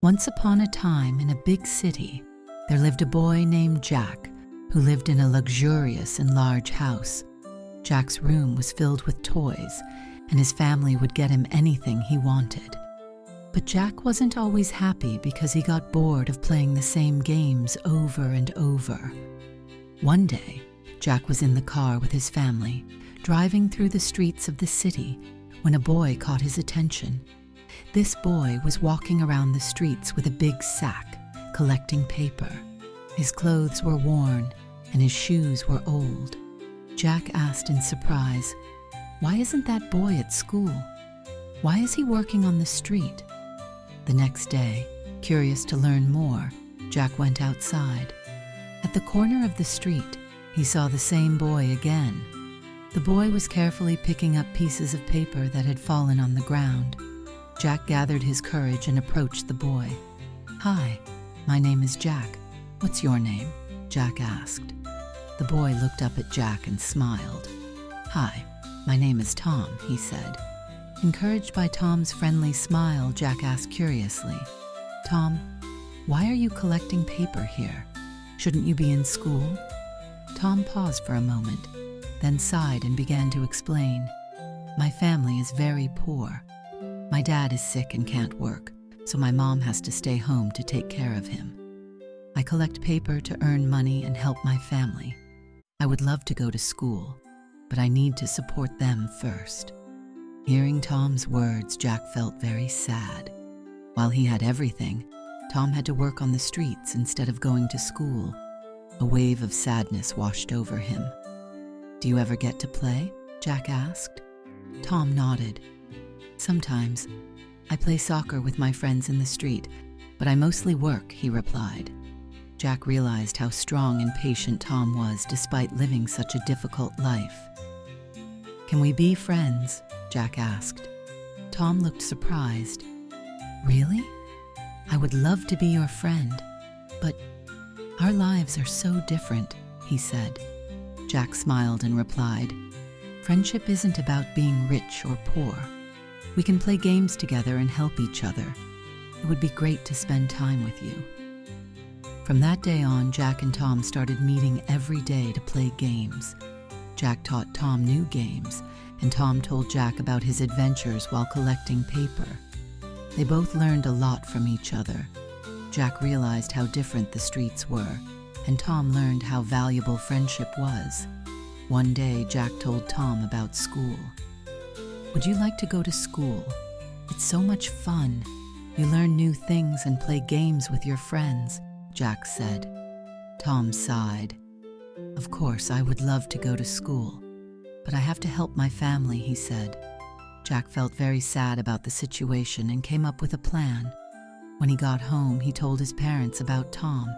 Once upon a time in a big city, there lived a boy named Jack who lived in a luxurious and large house. Jack's room was filled with toys, and his family would get him anything he wanted. But Jack wasn't always happy because he got bored of playing the same games over and over. One day, Jack was in the car with his family, driving through the streets of the city, when a boy caught his attention. This boy was walking around the streets with a big sack, collecting paper. His clothes were worn, and his shoes were old. Jack asked in surprise, "Why isn't that boy at school? Why is he working on the street?" The next day, curious to learn more, Jack went outside. At the corner of the street, he saw the same boy again. The boy was carefully picking up pieces of paper that had fallen on the ground. Jack gathered his courage and approached the boy. "Hi, my name is Jack. What's your name?" Jack asked. The boy looked up at Jack and smiled. "Hi, my name is Tom," he said. Encouraged by Tom's friendly smile, Jack asked curiously, "Tom, why are you collecting paper here? Shouldn't you be in school?" Tom paused for a moment, then sighed and began to explain. "My family is very poor. My dad is sick and can't work, so my mom has to stay home to take care of him. I collect paper to earn money and help my family. I would love to go to school, but I need to support them first." Hearing Tom's words, Jack felt very sad. While he had everything, Tom had to work on the streets instead of going to school. A wave of sadness washed over him. "Do you ever get to play?" Jack asked. Tom nodded. "Sometimes. I play soccer with my friends in the street, but I mostly work," he replied. Jack realized how strong and patient Tom was despite living such a difficult life. "Can we be friends?" Jack asked. Tom looked surprised. "Really? I would love to be your friend, but our lives are so different," he said. Jack smiled and replied, "Friendship isn't about being rich or poor. We can play games together and help each other. It would be great to spend time with you." From that day on, Jack and Tom started meeting every day to play games. Jack taught Tom new games, and Tom told Jack about his adventures while collecting paper. They both learned a lot from each other. Jack realized how different the streets were, and Tom learned how valuable friendship was. One day, Jack told Tom about school. "Would you like to go to school? It's so much fun. You learn new things and play games with your friends," Jack said. Tom sighed. "Of course, I would love to go to school, but I have to help my family," he said. Jack felt very sad about the situation and came up with a plan. When he got home, he told his parents about Tom.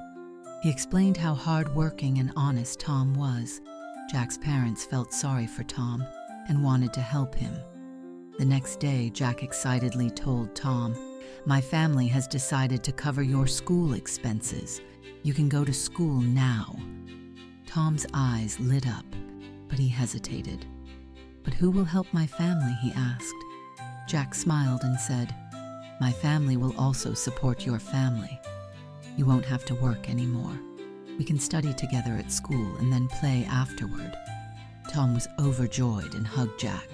He explained how hard-working and honest Tom was. Jack's parents felt sorry for Tom and wanted to help him. The next day, Jack excitedly told Tom, "My family has decided to cover your school expenses. You can go to school now." Tom's eyes lit up, but he hesitated. "But who will help my family?" he asked. Jack smiled and said, "My family will also support your family. You won't have to work anymore. We can study together at school and then play afterward." Tom was overjoyed and hugged Jack.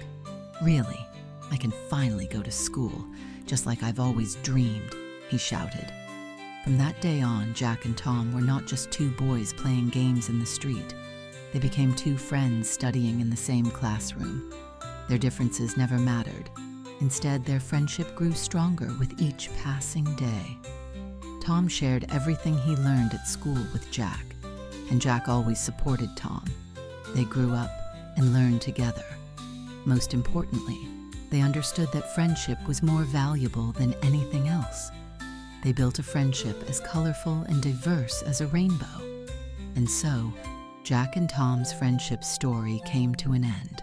"Really? I can finally go to school, just like I've always dreamed," he shouted. From that day on, Jack and Tom were not just two boys playing games in the street. They became two friends studying in the same classroom. Their differences never mattered. Instead, their friendship grew stronger with each passing day. Tom shared everything he learned at school with Jack, and Jack always supported Tom. They grew up and learned together. Most importantly, they understood that friendship was more valuable than anything else. They built a friendship as colorful and diverse as a rainbow. And so, Jack and Tom's friendship story came to an end,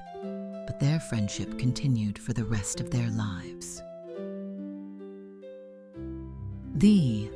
but their friendship continued for the rest of their lives. The